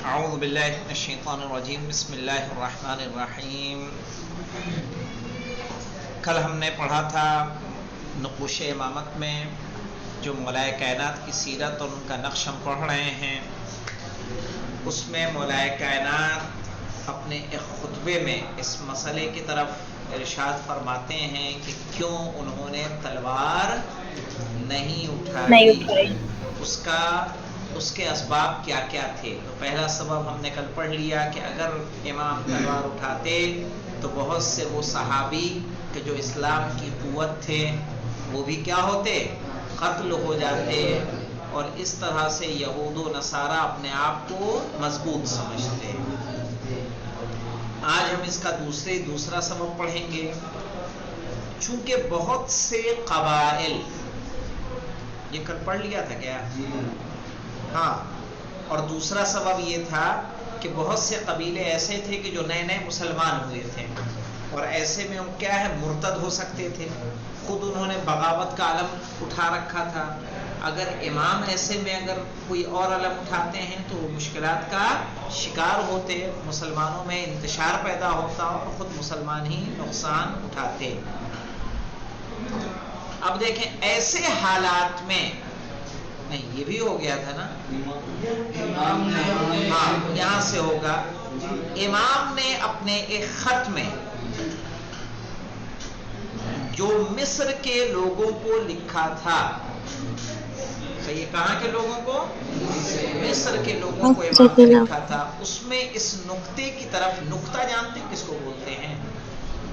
اعوذ باللہ من الشیطان الرجیم بسم اللہ الرحمن الرحیم. کل ہم نے پڑھا تھا نقوش امامت میں جو مولائے کائنات کی سیرت اور ان کا نقش ہم پڑھ رہے ہیں. اس میں مولائے کائنات اپنے ایک خطبے میں اس مسئلے کی طرف ارشاد فرماتے ہیں کہ کیوں انہوں نے تلوار نہیں اٹھائی، اس کے اسباب کیا کیا تھے. تو پہلا سبب ہم نے کل پڑھ لیا کہ اگر امام تلوار اٹھاتے تو بہت سے وہ صحابی کہ جو اسلام کی قوت تھے وہ بھی کیا ہوتے، قتل ہو جاتے، اور اس طرح سے یہود و نصارہ اپنے آپ کو مضبوط سمجھتے. آج ہم اس کا دوسرا سبب پڑھیں گے. چونکہ بہت سے قبائل، یہ کل پڑھ لیا تھا کیا؟ ہاں. اور دوسرا سبب یہ تھا کہ بہت سے قبیلے ایسے تھے کہ جو نئے نئے مسلمان ہوئے تھے، اور ایسے میں وہ کیا ہے، مرتد ہو سکتے تھے. خود انہوں نے بغاوت کا علم اٹھا رکھا تھا. اگر امام ایسے میں اگر کوئی اور علم اٹھاتے ہیں تو وہ مشکلات کا شکار ہوتے، مسلمانوں میں انتشار پیدا ہوتا اور خود مسلمان ہی نقصان اٹھاتے. اب دیکھیں ایسے حالات میں، نہیں یہ بھی ہو گیا تھا نا، ہاں یہاں سے ہوگا. امام نے اپنے ایک خط میں جو مصر کے لوگوں کو لکھا تھا، صحیح، کہاں کے لوگوں کو؟ مصر کے لوگوں کو امام نے لکھا تھا. اس میں اس نقطے کی طرف، نقطہ جانتے ہیں کس کو بولتے ہیں؟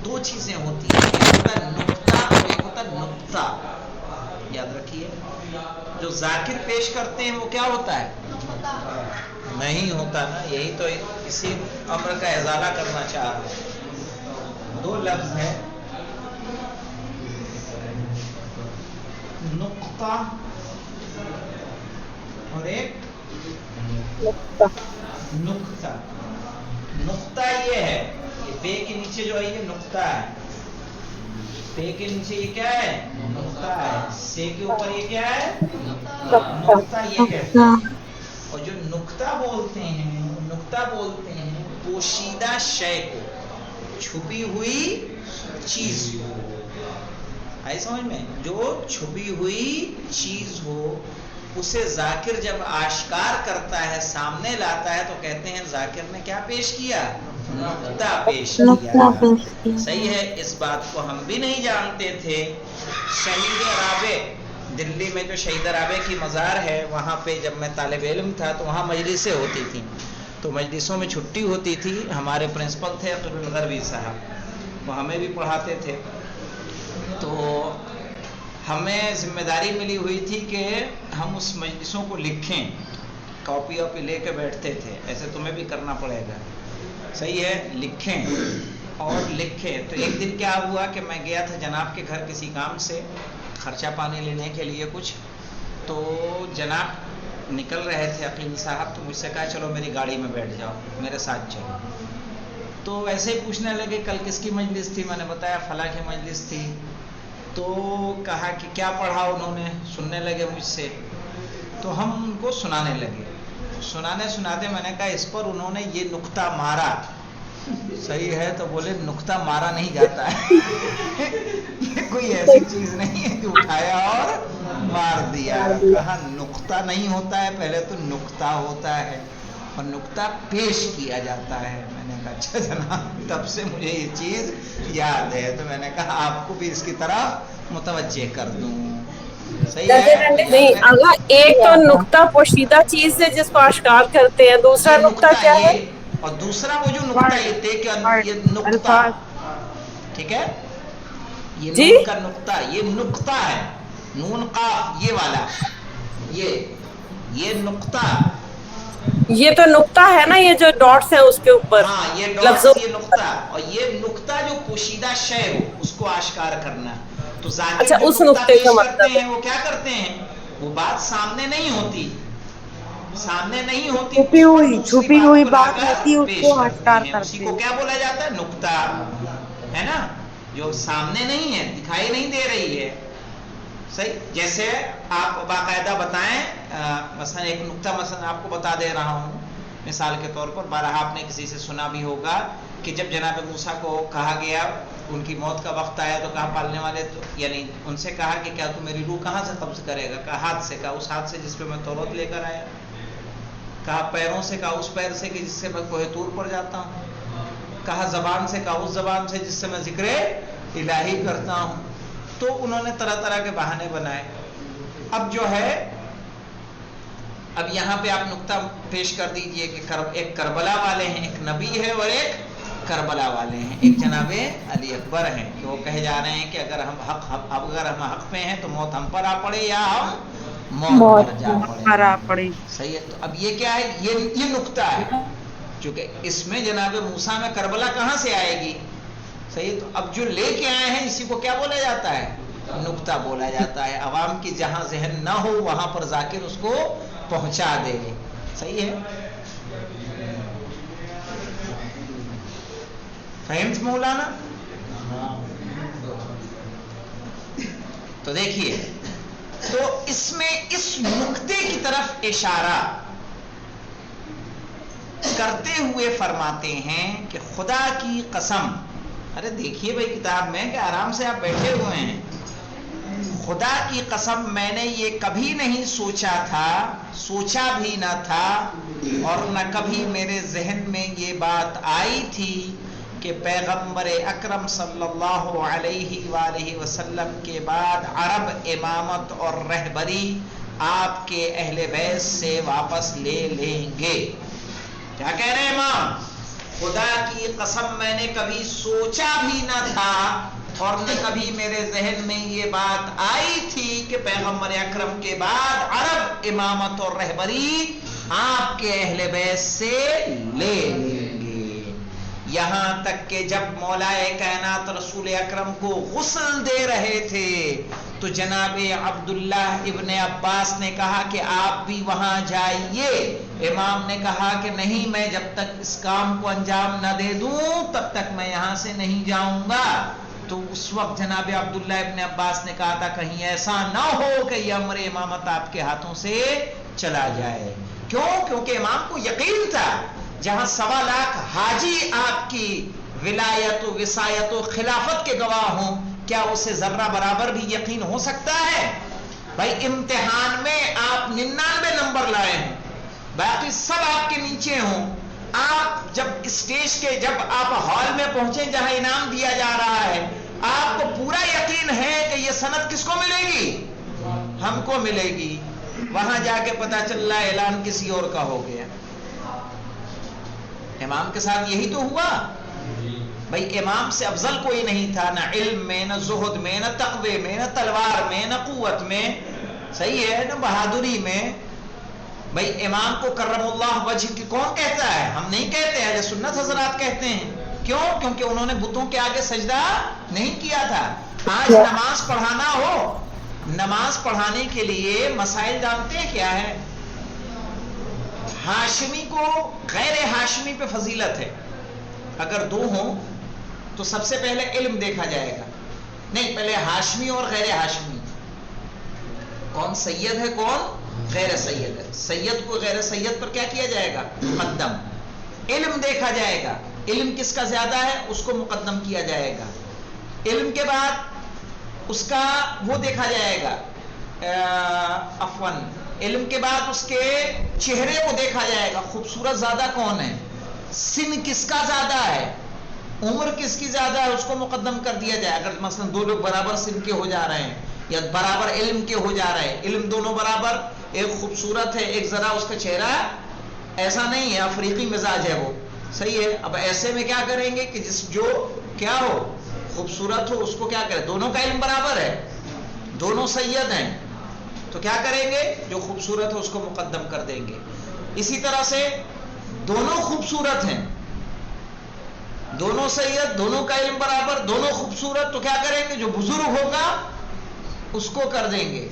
دو چیزیں ہوتی ہیں، ایک ہوتا ہے نقطہ اور ایک ہوتا ہے نقطہ. یاد رکھیے، جو ذاکر پیش کرتے ہیں وہ کیا ہوتا ہے؟ نہیں ہوتا نا. یہی تو اسی امر کا ازالہ کرنا چاہ رہا ہوں. دو لفظ ہے، نقطہ اور ایک نقطہ. نقطہ یہ ہے، یہ پے کے نیچے جو ہے یہ نقطہ ہے. پے کے نیچے یہ کیا ہے؟ نقطہ ہے. سے کے اوپر یہ کیا ہے؟ نقطہ. یہ کہتے ہیں. اور جو نقطہ بولتے ہیں، نقطہ بولتے ہیں پوشیدہ شے کو، چھپی ہوئی چیز کو. آئی سمجھ میں؟ جو چھپی ہوئی چیز ہو اسے ذاکر جب آشکار کرتا ہے، سامنے لاتا ہے، تو کہتے ہیں ذاکر نے کیا پیش کیا؟ نقطہ پیش کیا. صحیح ہے. اس بات کو ہم بھی نہیں جانتے تھے. شہید رابع، دلی میں جو شہید رابع کی مزار ہے، وہاں پہ جب میں طالب علم تھا تو وہاں مجلسیں ہوتی تھیں. تو مجلسوں میں چھٹی ہوتی تھی. ہمارے پرنسپل تھے عبد الغربی صاحب، وہ ہمیں بھی پڑھاتے تھے. تو ہمیں ذمہ داری ملی ہوئی تھی کہ ہم اس مجلسوں کو لکھیں. کاپی واپی لے کے بیٹھتے تھے. ایسے تمہیں بھی کرنا پڑے گا، صحیح ہے، لکھیں اور لکھیں. تو ایک دن کیا ہوا کہ میں گیا تھا جناب کے گھر کسی کام سے، خرچہ پانی لینے کے لیے کچھ. تو جناب نکل رہے تھے عقیل صاحب، تو مجھ سے کہا چلو میری گاڑی میں بیٹھ جاؤ، میرے ساتھ چلو. تو ویسے ہی پوچھنے لگے کل کس کی مجلس تھی. میں نے بتایا فلاں کی مجلس تھی. تو کہا کہ کیا پڑھا انہوں نے، سننے لگے مجھ سے. تو ہم ان کو سنانے لگے. سناتے میں نے کہا اس پر انہوں نے یہ نقطہ مارا. صحیح ہے. تو بولے نقطہ مارا نہیں جاتا ہے. یہ کوئی ایسی چیز نہیں ہے کہ اٹھایا اور مار دیا. کہا نقطہ نہیں ہوتا ہے، پہلے تو نقطہ ہوتا ہے اور نقطہ پیش کیا جاتا ہے. میں نے کہا اچھا جناب، تب سے مجھے یہ چیز یاد ہے. تو میں نے کہا آپ کو بھی اس کی طرف متوجہ کر دوں. صحیح ہے. نہیں اگر ایک تو نقطہ پوشیدہ چیز ہے جس کو آشکار کرتے ہیں، دوسرا یہ نقطہ کیا ہے؟ یہ اور دوسرا وہ جو نقطہ یہ تھے کہ یہ نقطہ، ٹھیک ہے، یہ جی نون کا نقطہ، یہ نقطہ ہے، نون قاف یہ والا، یہ نقطہ. یہ تو نقطہ ہے نا، یہ جو ڈاٹس ہیں اس کے اوپر ہاں یہ لفظوں. ڈاٹس، یہ نقطہ. اور یہ نقطہ جو پوشیدہ شے ہو اس کو آشکار کرنا. تو ذاکر اچھا، جو اس نقطہ نقطے کا پیش کرتے مطلب ہے ہیں وہ کیا کرتے ہیں، وہ بات سامنے نہیں ہوتی، سامنے نہیں ہوتی، اس پر دوسری چھپی بات ہوئی کو لا بات کر ہوتی ہے، اس پیش کو کرتے آشکار ہیں. اسی کرتے کو ہیں. کیا بولا جاتا ہے؟ نقطہ. ہے نا، جو سامنے نہیں ہے، دکھائی نہیں دے رہی ہے. صحیح. جیسے آپ باقاعدہ بتائیں، مثلا ایک نقطہ مثلا آپ کو بتا دے رہا ہوں مثال کے طور پر بارہا آپ نے کسی سے سنا بھی ہوگا کہ جب جناب موسیٰ کو کہا گیا، ان کی موت کا وقت آیا تو کہا پالنے والے تو یعنی ان سے کہا کہ کیا تو میری روح کہاں سے قبض کرے گا؟ کہا ہاتھ سے، کہا اس ہاتھ سے جس پہ میں توراۃ لے کر آیا، کہا پیروں سے، کہا اس پیر سے کہ جس سے میں کوہ طور پر جاتا ہوں، کہا زبان سے، کہا اس زبان سے جس سے میں ذکر الہی کرتا ہوں. تو انہوں نے طرح طرح کے بہانے بنائے. اب جو ہے اب یہاں پہ آپ نقطہ پیش کر دیجئے کہ ایک کربلا والے ہیں، ایک نبی ہے اور ایک کربلا والے ہیں، ایک جناب علی اکبر ہیں کہ وہ کہے جا رہے ہیں کہ اگر ہم حق پہ ہیں تو موت ہم پر آ پڑے یا ہم موت پر جا پڑے. صحیح ہے. تو اب یہ کیا ہے؟ یہ نقطہ ہے، چونکہ اس میں جناب موسیٰ میں کربلا کہاں سے آئے گی؟ صحیح ہے. تو اب جو لے کے آئے ہیں اسی کو کیا بولا جاتا ہے؟ نقطہ بولا جاتا ہے. عوام کی جہاں ذہن نہ ہو وہاں پر ذاکر اس کو پہنچا دے. صحیح ہے. فہمت مولانا؟ تو دیکھیے، تو اس میں اس نقطے کی طرف اشارہ کرتے ہوئے فرماتے ہیں کہ خدا کی قسم، ارے دیکھیے بھائی کتاب میں کہ آرام سے آپ بیٹھے ہوئے ہیں، خدا کی قسم میں نے یہ کبھی نہیں سوچا تھا، سوچا بھی نہ تھا، اور نہ کبھی میرے ذہن میں یہ بات آئی تھی کہ پیغمبر اکرم صلی اللہ علیہ وآلہ وسلم کے بعد عرب امامت اور رہبری آپ کے اہل بیت سے واپس لے لیں گے. کیا کہہ رہے ہیں امام؟ خدا کی قسم میں نے کبھی سوچا بھی نہ تھا اور نہ کبھی میرے ذہن میں یہ بات آئی تھی کہ پیغمبر اکرم کے بعد عرب امامت اور رہبری آپ کے اہل بیت سے لے لیں گے. یہاں تک کہ جب مولا کائنات رسول اکرم کو غسل دے رہے تھے تو جناب عبداللہ ابن عباس نے کہا کہ آپ بھی وہاں جائیے. امام نے کہا کہ نہیں، میں جب تک اس کام کو انجام نہ دے دوں تب تک میں یہاں سے نہیں جاؤں گا. تو اس وقت جناب عبداللہ ابن عباس نے کہا تھا کہیں ایسا نہ ہو کہ یہ امر امامت آپ کے ہاتھوں سے چلا جائے. کیوں؟ کیونکہ امام کو یقین تھا جہاں 1.25 لاکھ حاجی آپ کی ولایت و وصایت و خلافت کے گواہ ہوں، کیا اسے ذرہ برابر بھی یقین ہو سکتا ہے؟ بھائی امتحان میں آپ 99 نمبر لائے ہیں، باقی سب آپ کے نیچے ہوں، آپ جب اسٹیج کے جب آپ ہال میں پہنچے جہاں انعام دیا جا رہا ہے، آپ کو پورا یقین ہے کہ یہ سند کس کو ملے گی؟ ہم کو ملے گی. وہاں جا کے پتا چل رہا ہے اعلان کسی اور کا ہو گیا. امام کے ساتھ یہی تو ہوا. بھائی امام سے افضل کوئی نہیں تھا، نہ علم میں، نہ زہد میں، نہ تقوی میں، نہ تلوار میں، نہ قوت میں، صحیح ہے، نہ بہادری میں. بھائی امام کو کرم اللہ وجہ کی کون کہتا ہے؟ ہم نہیں کہتے، اہل سنت حضرات کہتے ہیں. کیوں؟ کیونکہ انہوں نے بتوں کے آگے سجدہ نہیں کیا تھا. آج نماز پڑھانا ہو، نماز پڑھانے کے لیے مسائل جانتے ہیں کیا ہے؟ ہاشمی کو غیر ہاشمی پہ فضیلت ہے. اگر دو ہوں تو سب سے پہلے علم دیکھا جائے گا. نہیں، پہلے ہاشمی اور غیر ہاشمی، کون سید ہے کون غیر سید ہے. سید کو غیر سید پر کیا کیا جائے گا؟ مقدم. علم دیکھا جائے گا، علم کس کا زیادہ ہے اس کو مقدم کیا جائے گا. علم کے بعد اس کا وہ دیکھا جائے گا، علم کے بعد اس کے چہرے کو دیکھا جائے گا، خوبصورت زیادہ کون ہے، سن کس کا زیادہ ہے، عمر کس کی زیادہ ہے، اس کو مقدم کر دیا جائے. اگر مثلا دو لوگ برابر سن کے ہو جا رہے ہیں یا برابر علم کے ہو جا رہے ہیں، علم دونوں برابر، ایک خوبصورت ہے ایک ذرا اس کا چہرہ ایسا نہیں ہے، افریقی مزاج ہے وہ، صحیح ہے. اب ایسے میں کیا کریں گے کہ جس جو کیا ہو خوبصورت ہو اس کو کیا کریں، دونوں کا علم برابر ہے، دونوں سید ہیں، تو کیا کریں گے؟ جو خوبصورت ہے اس کو مقدم کر دیں گے. اسی طرح سے دونوں خوبصورت ہیں، دونوں سید، دونوں کا علم برابر، دونوں خوبصورت، تو کیا کریں گے؟ جو بزرگ ہوگا اس کو کر دیں گے.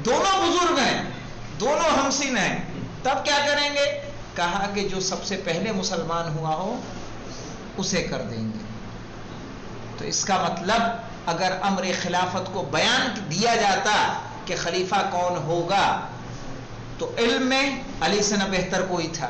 دونوں بزرگ ہیں، دونوں ہمسن ہیں، تب کیا کریں گے؟ کہا کہ جو سب سے پہلے مسلمان ہوا ہو اسے کر دیں گے. تو اس کا مطلب اگر امر خلافت کو بیان دیا جاتا کہ خلیفہ کون ہوگا تو علم میں علی سے نہ بہتر کوئی تھا،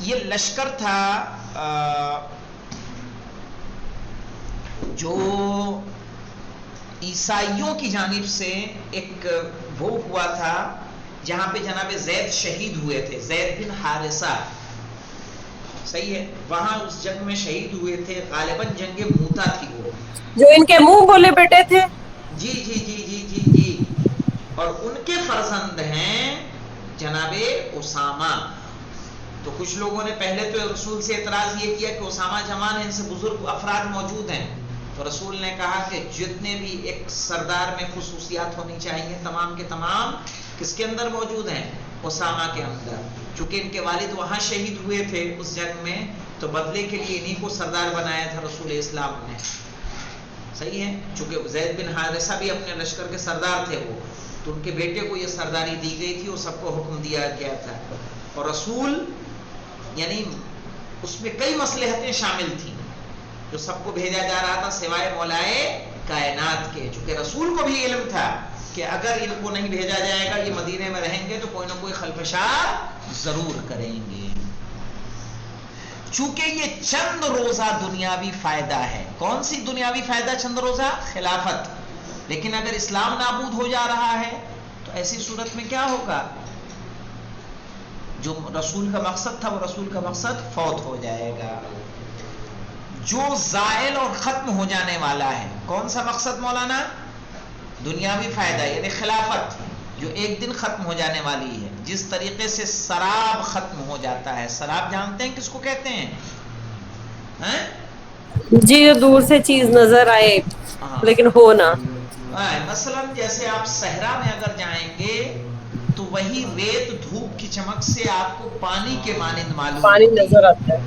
یہ لشکر تھا جو عیسائیوں کی جانب سے ایک وہ ہوا تھا جہاں پہ جناب زید شہید ہوئے تھے، زید بن حارثہ، صحیح ہے، وہاں اس جنگ میں شہید ہوئے تھے، غالباً جنگ موتا تھی وہ، جو ان کے منہ بولے بیٹے تھے. جی جی جی جی جی جی، اور ان کے فرزند ہیں جناب اسامہ. تو کچھ لوگوں نے پہلے تو رسول سے اعتراض یہ کیا کہ اسامہ جوان ہیں، ان سے بزرگ افراد موجود ہیں، تو رسول نے کہا کہ جتنے بھی ایک سردار میں خصوصیات ہونی چاہیے تمام کے تمام کس کے اندر موجود ہیں؟ اسامہ کے اندر. چونکہ ان کے والد وہاں شہید ہوئے تھے اس جنگ میں، تو بدلے کے لیے انہی کو سردار بنایا تھا رسول اسلام نے، صحیح ہے. چونکہ زید بن حارثہ بھی اپنے لشکر کے سردار تھے وہ، تو ان کے بیٹے کو یہ سرداری دی گئی تھی اور سب کو حکم دیا گیا تھا. اور رسول یعنی اس میں کئی مصلحتیں شامل تھیں جو سب کو بھیجا جا رہا تھا سوائے مولائے کائنات کے، چونکہ رسول کو بھی علم تھا کہ اگر ان کو نہیں بھیجا جائے گا یہ مدینے میں رہیں گے تو کوئی نہ کوئی خلفشار ضرور کریں گے. چونکہ یہ چند روزہ دنیاوی فائدہ ہے. کون سی دنیاوی فائدہ چند روزہ؟ خلافت. لیکن اگر اسلام نابود ہو جا رہا ہے تو ایسی صورت میں کیا ہوگا؟ جو رسول کا مقصد تھا وہ رسول کا مقصد فوت ہو جائے گا. جو زائل اور ختم ہو جانے والا ہے، کون سا مقصد مولانا؟ دنیاوی فائدہ یعنی خلافت، جو ایک دن ختم ہو جانے والی ہے. جس طریقے سے سراب ختم ہو جاتا ہے، سراب جانتے ہیں کس کو کہتے ہیں؟ جی، جو دور سے چیز نظر آئے لیکن ہو نہ. مثلا جیسے آپ صحرا میں اگر جائیں گے تو وہی ریت دھوپ کی چمک سے آپ کو پانی کے مانند معلوم پانی ہوتی نظر ہے، آتا ہے.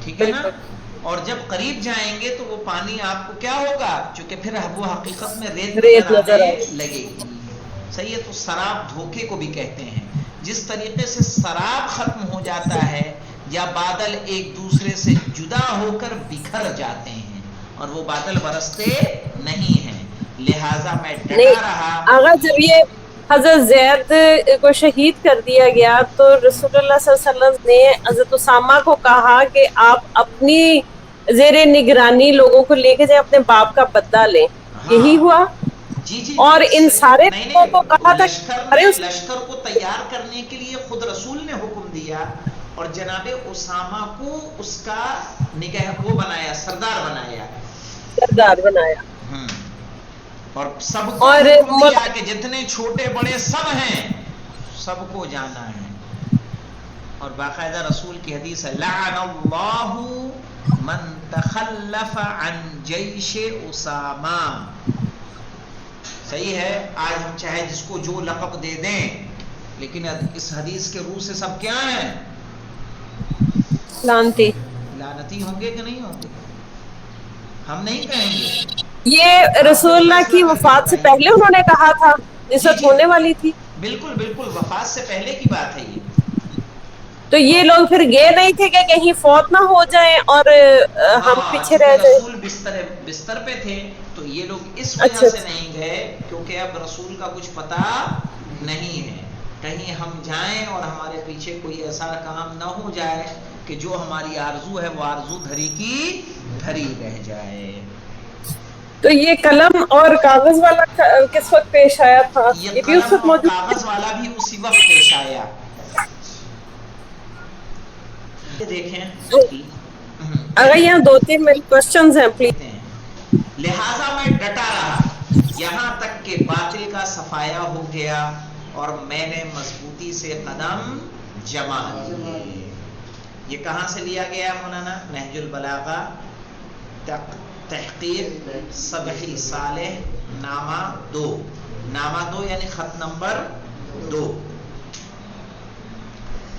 ٹھیک ہے نا؟ بالکل. اور جب قریب جائیں گے تو وہ پانی آپ کو کیا ہوگا؟ چونکہ پھر وہ حقیقت میں ریت ریت نظر نظر آنے آئے. لگے گی. صحیح ہے. تو سراب دھوکے کو بھی کہتے ہیں. جس طریقے سے سراب ختم ہو جاتا ہے یا بادل ایک دوسرے سے جدا ہو کر بکھر جاتے ہیں اور وہ بادل برستے نہیں ہیں، لہٰذا میں ڈٹا رہا. نہیں، اگر جب یہ حضرت زید کو شہید کر دیا گیا تو رسول اللہ صلی اللہ علیہ وسلم نے حضرت اسامہ کو کہا کہ آپ اپنی زیر نگرانی لوگوں کو لے کے جائیں، اپنے باپ کا بدلہ لیں. یہی ہوا. جی جی اور جی ان سارے نہیں لوگوں کو کہا تھا لشکر کو تیار کرنے کے لیے خود رسول نے حکم دیا اور جناب اسامہ کو اس کا نگہ وہ بنایا، سردار بنایا، سردار بنایا. اور سب کو حکم دیا کہ جتنے چھوٹے بڑے سب ہیں سب کو جانا ہے. اور باقاعدہ رسول کی حدیث ہے لعن اللہ من تخلف عن جیش اسامہ. صحیح ہے. آج ہم چاہے جس کو جو لقب دے دیں لیکن اس حدیث کے روح سے سب کیا ہیں؟ لعنتی ہوں گے کہ نہیں ہوں گے؟ ہم نہیں کہیں گے. یہ رسول اللہ کی وفات سے پہلے انہوں نے کہا تھا، اس وقت ہونے والی تھی. بالکل بالکل، وفات سے پہلے کی بات ہے یہ. تو یہ لوگ پھر گئے نہیں تھے کہ کہیں فوت نہ ہو جائیں اور ہم پیچھے رہ جائیں. رسول بستر پہ تھے تو یہ لوگ اس وجہ سے نہیں گئے کیونکہ اب رسول کا کچھ پتہ نہیں ہے، کہیں ہم جائیں اور ہمارے پیچھے کوئی ایسا کام نہ ہو جائے کہ جو ہماری آرزو ہے وہ آرزو دھری کی دھری رہ جائے. تو یہ قلم اور کاغذ والا کس وقت پیش آیا تھا؟ یہ بھی اس قلم وقت اور موجود کاغذ والا بھی اسی وقت پیش آیا. دیکھیں اگر یہاں 2-3 کوسچنز ہیں پلیز. لہٰذا میں ڈٹا رہا یہاں تک کہ باطل کا صفایا ہو گیا اور میں نے مضبوطی سے قدم جما لیے. یہ کہاں سے لیا گیا مولانا؟ نہج البلاغہ، تحقیق صبحی صالح، نامہ 2. نامہ 2 یعنی خط نمبر 2.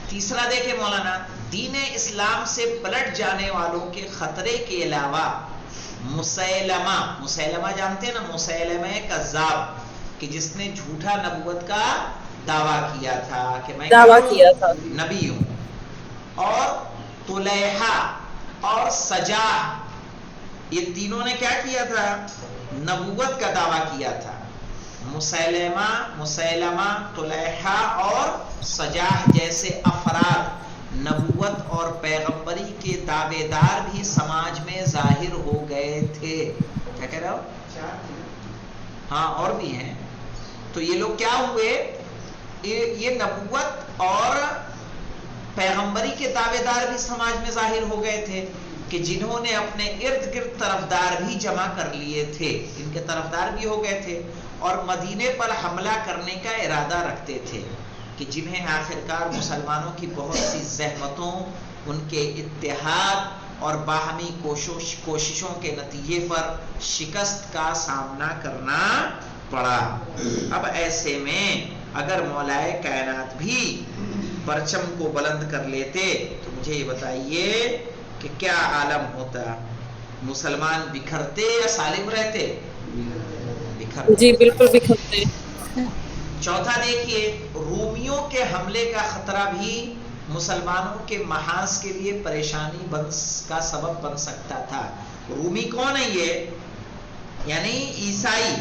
تیسرا دیکھیں مولانا، دین اسلام سے پلٹ جانے والوں کے خطرے کے علاوہ مسیلمہ جانتے ہیں نا، مسیلمہ کذاب، کہ جس نے جھوٹا نبوت کا دعویٰ کیا تھا کہ میں نبی ہوں، اور طلیحہ اور سجاح، یہ تینوں نے کیا کیا تھا؟ نبوت کا دعویٰ کیا تھا. مسیلمہ، طلیحہ اور سجاح جیسے افراد نبوت اور پیغمبری کے دعوے دار بھی سماج میں ظاہر ہو گئے تھے. کیا کہہ رہے ہو؟ ہاں اور بھی ہیں. تو یہ لوگ کیا ہوئے؟ یہ نبوت اور پیغمبری کے دعوے دار بھی سماج میں ظاہر ہو گئے تھے کہ جنہوں نے اپنے ارد گرد طرفدار بھی جمع کر لیے تھے. ان کے طرفدار بھی ہو گئے تھے اور مدینے پر حملہ کرنے کا ارادہ رکھتے تھے کہ جنہیں آخرکار مسلمانوں کی بہت سی زحمتوں، ان کے اتحاد اور باہمی کوششوں کے نتیجے پر شکست کا سامنا کرنا پڑا. اب ایسے میں اگر مولائے کائنات بھی پرچم کو بلند کر لیتے تو مجھے یہ بتائیے کہ کیا عالم ہوتا؟ مسلمان بکھرتے یا سالم رہتے؟ بکھرتے. جی بالکل بکھرتے. چوتھا دیکھیے، رومیوں کے حملے کا خطرہ بھی مسلمانوں کے محاذ کے لیے پریشانی کا سبب بن سکتا تھا. رومی کون ہے؟ یہ یعنی عیسائی.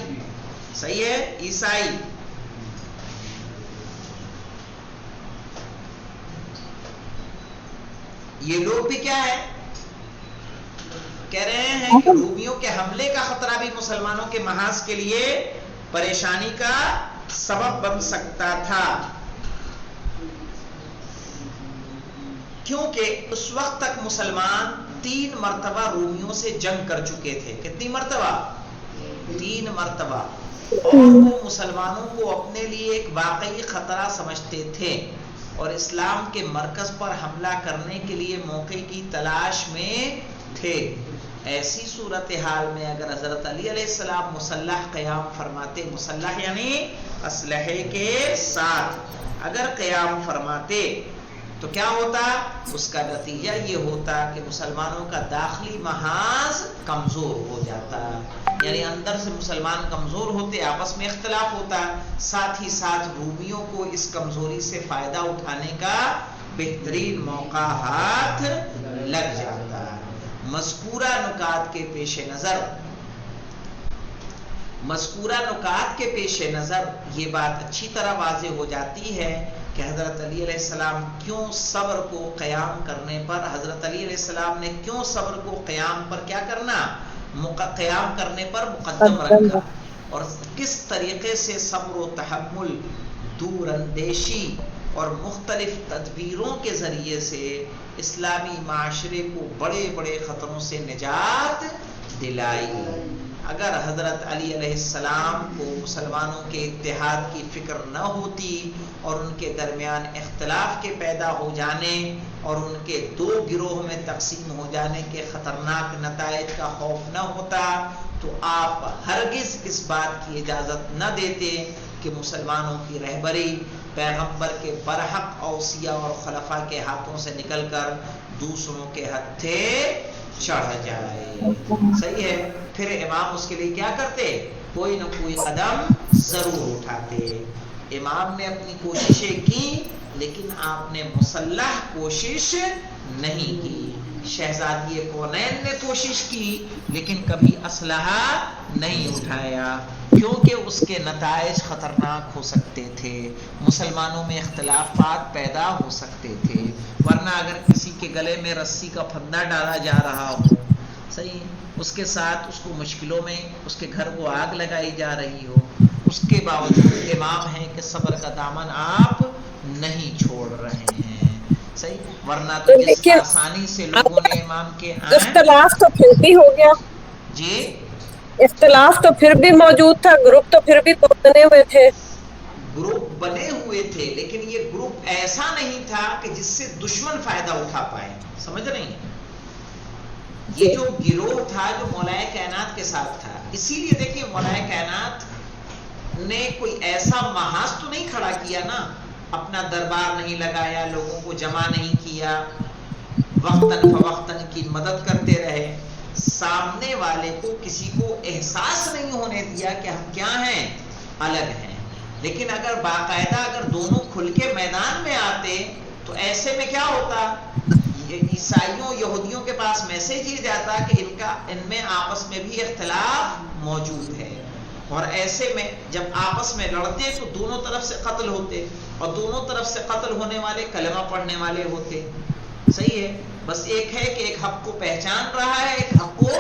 صحیح ہے، عیسائی. یہ لوگ بھی کیا ہے کہہ رہے ہیں کہ رومیوں کے حملے کا خطرہ بھی مسلمانوں کے محاذ کے لیے پریشانی کا سبب بن سکتا تھا، کیونکہ اس وقت تک مسلمان 3 مرتبہ رومیوں سے جنگ کر چکے تھے. کتنی مرتبہ؟ 3 مرتبہ. اور وہ مسلمانوں کو اپنے لیے ایک واقعی خطرہ سمجھتے تھے اور اسلام کے مرکز پر حملہ کرنے کے لیے موقع کی تلاش میں تھے. ایسی صورتحال میں اگر حضرت علی علیہ السلام مسلح قیام فرماتے، مسلح یعنی اسلحے کے ساتھ اگر قیام فرماتے تو کیا ہوتا؟ اس کا نتیجہ یہ ہوتا کہ مسلمانوں کا داخلی محاذ کمزور ہو جاتا، یعنی اندر سے مسلمان کمزور ہوتے، آپس میں اختلاف ہوتا، ساتھ ہی ساتھ رومیوں کو اس کمزوری سے فائدہ اٹھانے کا بہترین موقع ہاتھ لگ جاتا. مذکورہ نکات کے پیش نظر یہ بات اچھی طرح واضح ہو جاتی ہے کہ حضرت علی علیہ السلام کیوں صبر کو قیام کرنے پر، حضرت علی علیہ السلام نے کیوں صبر کو قیام پر کیا کرنا، قیام کرنے پر مقدم رکھا، اور کس طریقے سے صبر و تحمل، دور اندیشی اور مختلف تدبیروں کے ذریعے سے اسلامی معاشرے کو بڑے بڑے خطروں سے نجات دلائی. اگر حضرت علی علیہ السلام کو مسلمانوں کے اتحاد کی فکر نہ ہوتی اور ان کے درمیان اختلاف کے پیدا ہو جانے اور ان کے 2 گروہ میں تقسیم ہو جانے کے خطرناک نتائج کا خوف نہ ہوتا تو آپ ہرگز اس بات کی اجازت نہ دیتے کہ مسلمانوں کی رہبری پیغمبر کے برحق اوصیاء اور خلفاء کے ہاتھوں سے نکل کر دوسروں کے ہتھے چڑھ جائے. صحیح ہے. پھر امام اس کے لیے کیا کرتے؟ کوئی نہ کوئی قدم ضرور اٹھاتے. امام نے اپنی کوششیں کی لیکن آپ نے مسلح کوشش نہیں کی. شہزادی کونین نے کوشش کی لیکن کبھی اسلحہ نہیں اٹھایا کیونکہ اس کے نتائج خطرناک ہو سکتے تھے، مسلمانوں میں اختلافات پیدا ہو سکتے تھے. ورنہ اگر کسی کے گلے میں رسی کا پھندا ڈالا جا رہا ہو، صحیح، اس کے ساتھ اس کو مشکلوں میں اس کے گھر کو آگ لگائی جا رہی ہو، اس کے باوجود امام ہیں کہ صبر کا دامن آپ نہیں چھوڑ رہے ہیں. صحیح، ورنہ تو جس آسانی سے لوگوں نے امام کے اختلاف تو پھر بھی ہو گیا. جی اختلاف تو پھر بھی موجود تھا، گروپ تو پھر بھی بنے ہوئے تھے. گروپ بنے ہوئے تھے لیکن یہ گروپ ایسا نہیں تھا کہ جس سے دشمن فائدہ اٹھا پائے. سمجھ رہے ہیں؟ یہ جو گروہ تھا جو مولائے کائنات کے ساتھ تھا، اسی لیے دیکھیے مولائے کائنات نے کوئی ایسا محاذ تو نہیں کھڑا کیا نا، اپنا دربار نہیں لگایا، لوگوں کو جمع نہیں کیا، وقتاً فوقتاً کی مدد کرتے رہے. سامنے والے کو کسی کو احساس نہیں ہونے دیا کہ ہم کیا ہیں، الگ ہیں. لیکن اگر باقاعدہ اگر دونوں کھل کے میدان میں آتے تو ایسے میں کیا ہوتا، عیسائیوں یہودیوں کے پاس میسج یہ جاتا کہ ان میں آپس میں بھی اختلاف موجود ہے اور ایسے میں جب آپس میں لڑتے تو دونوں طرف سے قتل ہوتے، اور دونوں طرف سے قتل ہونے والے کلمہ پڑھنے والے ہوتے. صحیح ہے. بس ایک ہے کہ ایک حق کو پہچان رہا ہے، ایک حق کو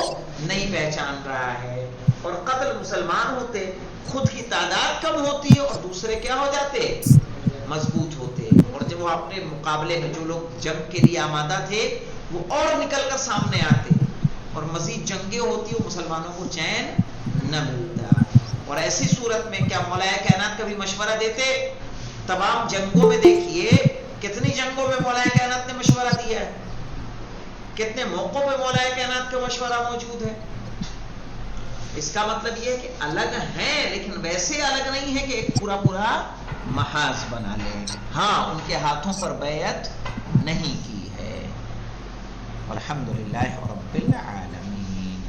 نہیں پہچان رہا ہے. اور قتل مسلمان ہوتے، خود کی تعداد کم ہوتی ہے اور دوسرے کیا ہو جاتے؟ مضبوط ہوتے. اور جب وہ اپنے مقابلے میں جو لوگ جنگ کے لیے آمادہ تھے وہ اور نکل کر سامنے آتے، اور مزید جنگیں ہوتی، وہ مسلمانوں کو چین نہ ملتا. اور ایسی صورت میں کیا مولا کائنات کبھی مشورہ دیتے؟ تمام جنگوں میں دیکھیے کتنی جنگوں میں مولا کائنات نے مشورہ دیا ہے، کتنے موقعوں پہ مولا کائنات کا مشورہ موجود ہے. اس کا مطلب یہ ہے کہ الگ ہیں، لیکن ویسے الگ نہیں ہے کہ ایک پورا پورا محاذ بنا لیں. ہاں ان کے ہاتھوں پر بیعت نہیں کی ہے. الحمدللہ رب العالمین.